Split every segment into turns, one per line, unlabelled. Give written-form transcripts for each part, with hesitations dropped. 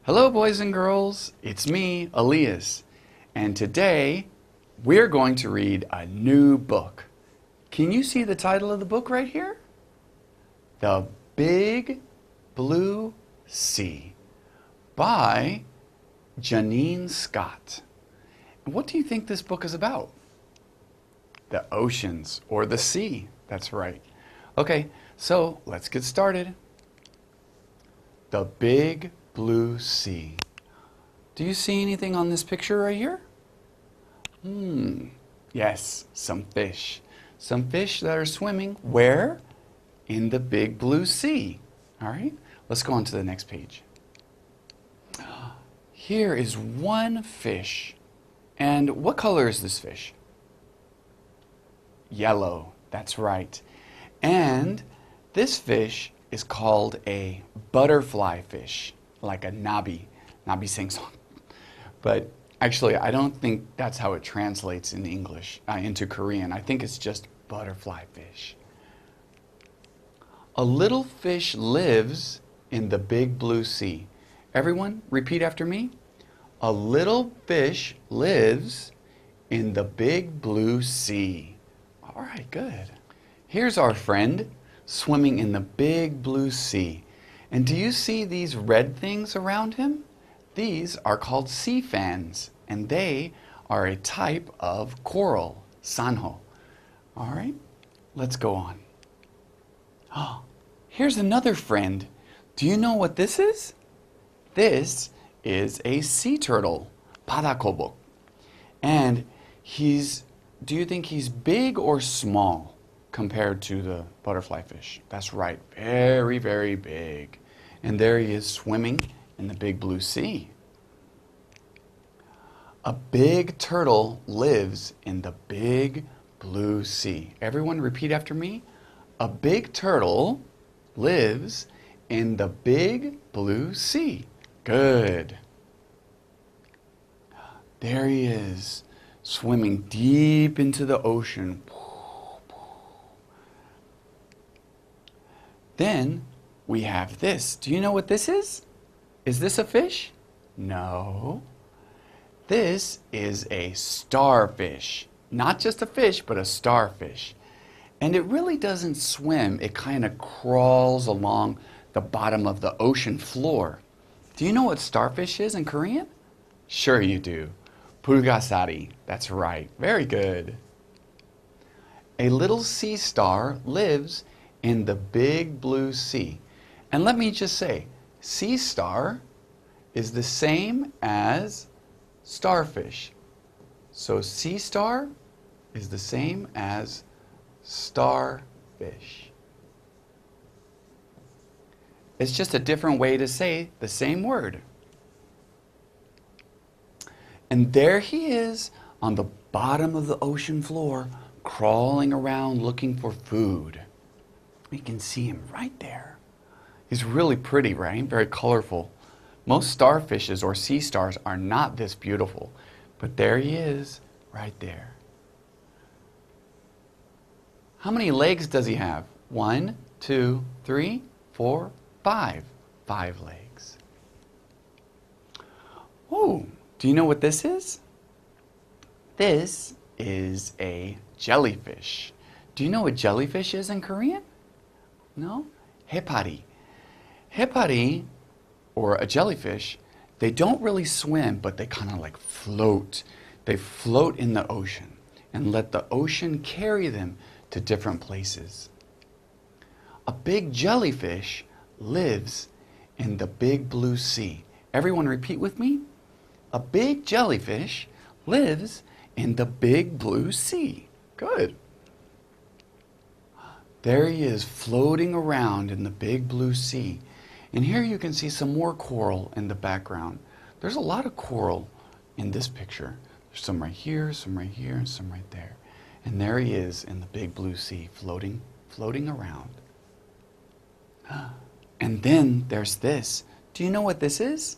Hello, boys and girls. It's me, Elias. And today we're going to read a new book. Can you see the title of the book right here? The Big Blue Sea by Janine Scott. And what do you think this book is about? The oceans or the sea. That's right. Okay, so let's get started. The Big Blue Sea. Do you see anything on this picture right here? Yes, some fish. Some fish that are swimming where? In the Big Blue Sea. All right, let's go on to the next page. Here is one fish. And what color is this fish? Yellow, that's right. And this fish is called a butterfly fish, like a nabi sing-song. But actually, I don't think that's how it translates in English, into Korean. I think it's just butterfly fish. A little fish lives in the Big Blue Sea. Everyone, repeat after me. A little fish lives in the Big Blue Sea. All right, good. Here's our friend swimming in the Big Blue Sea. And do you see these red things around him? These are called sea fans, and they are a type of coral, sanho. All right, let's go on. Oh, here's another friend. Do you know what this is? This is a sea turtle, 바다거북. And do you think he's big or small compared to the butterfly fish? That's right, very, very big. And there he is swimming in the Big Blue Sea. A big turtle lives in the Big Blue Sea. Everyone repeat after me. A big turtle lives in the Big Blue Sea. Good. There he is, swimming deep into the ocean. Then we have this. Do you know what this is? Is this a fish? No. This is a starfish. Not just a fish, but a starfish. And it really doesn't swim. It kind of crawls along the bottom of the ocean floor. Do you know what starfish is in Korean? Sure you do. 불가사리. That's right. Very good. A little sea star lives in the Big Blue Sea. And let me just say, sea star is the same as starfish. So sea star is the same as starfish. It's just a different way to say the same word. And there he is on the bottom of the ocean floor, crawling around looking for food. We can see him right there. He's really pretty, right? Very colorful. Most starfishes or sea stars are not this beautiful, but there he is right there. How many legs does he have? 1, 2, 3, 4, 5. 5 legs. Oh, do you know what this is? This is a jellyfish. Do you know what jellyfish is in Korean? No? Hepari. Hepari, or a jellyfish, they don't really swim, but they kind of like float. They float in the ocean and let the ocean carry them to different places. A big jellyfish lives in the Big Blue Sea. Everyone repeat with me. A big jellyfish lives in the Big Blue Sea. Good. There he is floating around in the Big Blue Sea. And here you can see some more coral in the background. There's a lot of coral in this picture. There's some right here, and some right there. And there he is in the Big Blue Sea, floating around. And then there's this. Do you know what this is?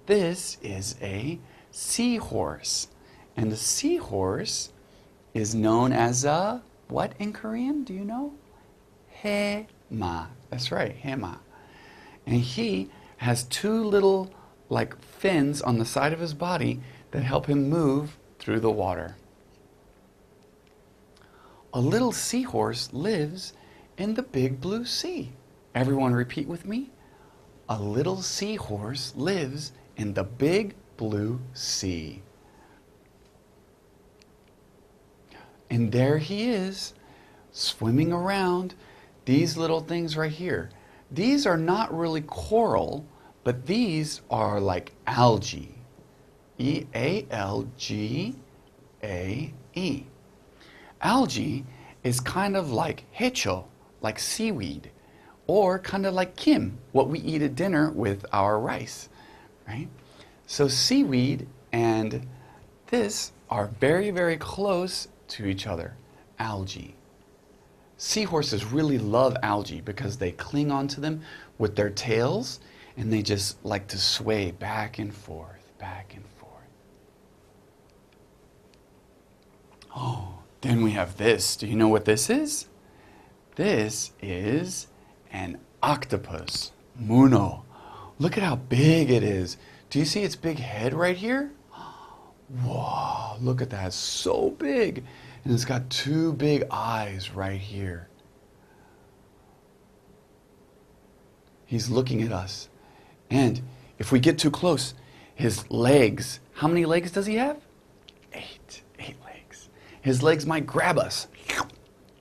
This is a seahorse. And the seahorse is known as a what in Korean? Do you know? Hema. That's right, hema. And he has two little like fins on the side of his body that help him move through the water. A little seahorse lives in the big blue sea. Everyone repeat with me. A little seahorse lives in the big blue sea. And there he is, swimming around these little things right here. These are not really coral, but these are like algae. E-A-L-G-A-E. Algae is kind of like hecho, like seaweed, or kind of like kim, what we eat at dinner with our rice, right? So seaweed and this are very, very close to each other, algae. Seahorses really love algae because they cling onto them with their tails and they just like to sway back and forth, back and forth. Oh, then we have this. Do you know what this is? This is an octopus. Muno. Look at how big it is. Do you see its big head right here? Wow, look at that. It's so big. And it's got two big eyes right here. He's looking at us. And if we get too close, his legs, how many legs does he have? 8 legs. His legs might grab us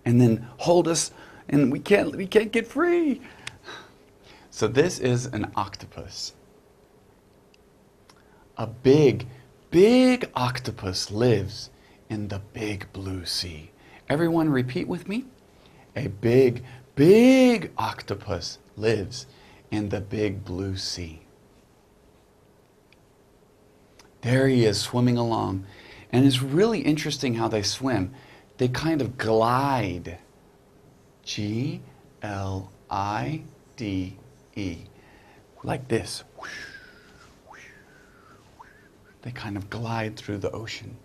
and then hold us, and we can't get free. So this is an octopus. A big octopus lives in the big blue sea. Everyone repeat with me. A big octopus lives in the big blue sea. There he is swimming along. And it's really interesting how they swim. They kind of glide. G-L-I-D-E. Like this. They kind of glide through the ocean.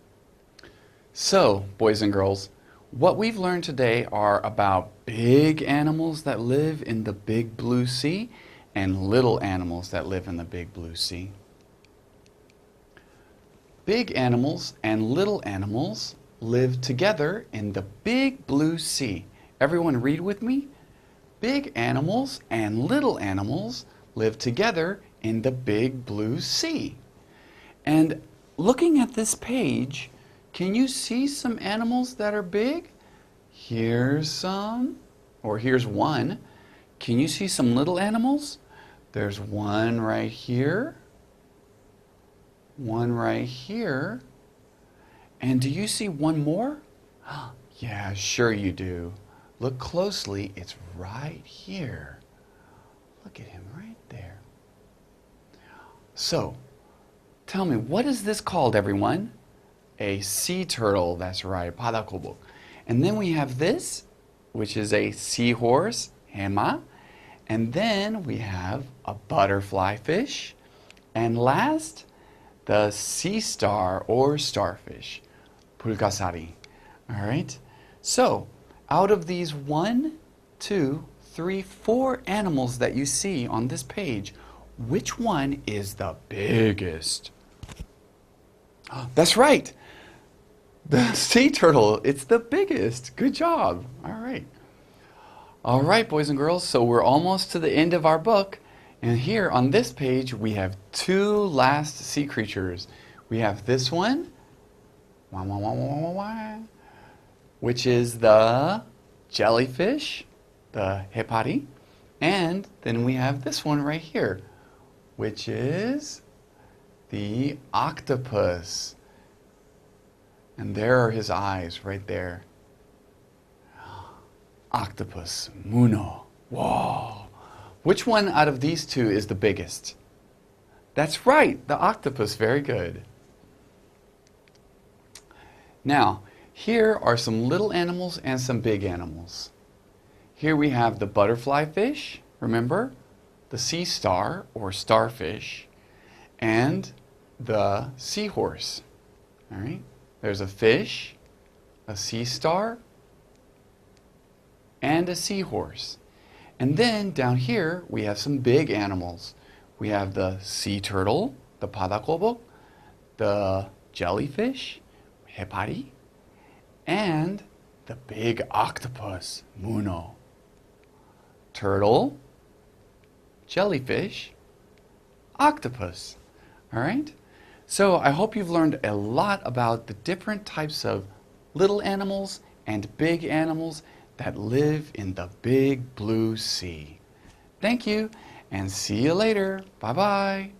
So, boys and girls, what we've learned today are about big animals that live in the big blue sea and little animals that live in the big blue sea. Big animals and little animals live together in the big blue sea. Everyone read with me. Big animals and little animals live together in the big blue sea. And looking at this page, can you see some animals that are big? Here's some, or here's one. Can you see some little animals? There's one right here. One right here. And do you see one more? Yeah, sure you do. Look closely, it's right here. Look at him right there. So, tell me, what is this called, everyone? A sea turtle, that's right, 바다거북. And then we have this, which is a seahorse, 해마. And then we have a butterfly fish. And last, the sea star or starfish, 불가사리. All right? So, out of these 1, 2, 3, 4 animals that you see on this page, which one is the biggest? That's right. The sea turtle, it's the biggest. Good job. All right. All right, boys and girls, so we're almost to the end of our book. And here on this page, we have 2 last sea creatures. We have this one, which is the jellyfish, the hepari. And then we have this one right here, which is the octopus. And there are his eyes right there. Octopus, Muno. Whoa. Which one out of these 2 is the biggest? That's right, the octopus. Very good. Now, here are some little animals and some big animals. Here we have the butterfly fish, remember? The sea star or starfish, and the seahorse. All right? There's a fish, a sea star, and a seahorse. And then down here we have some big animals. We have the sea turtle, the 바다거북, the jellyfish, 해파리, and the big octopus, 문어. Turtle, jellyfish, octopus. All right? So I hope you've learned a lot about the different types of little animals and big animals that live in the big blue sea. Thank you, and see you later. Bye-bye.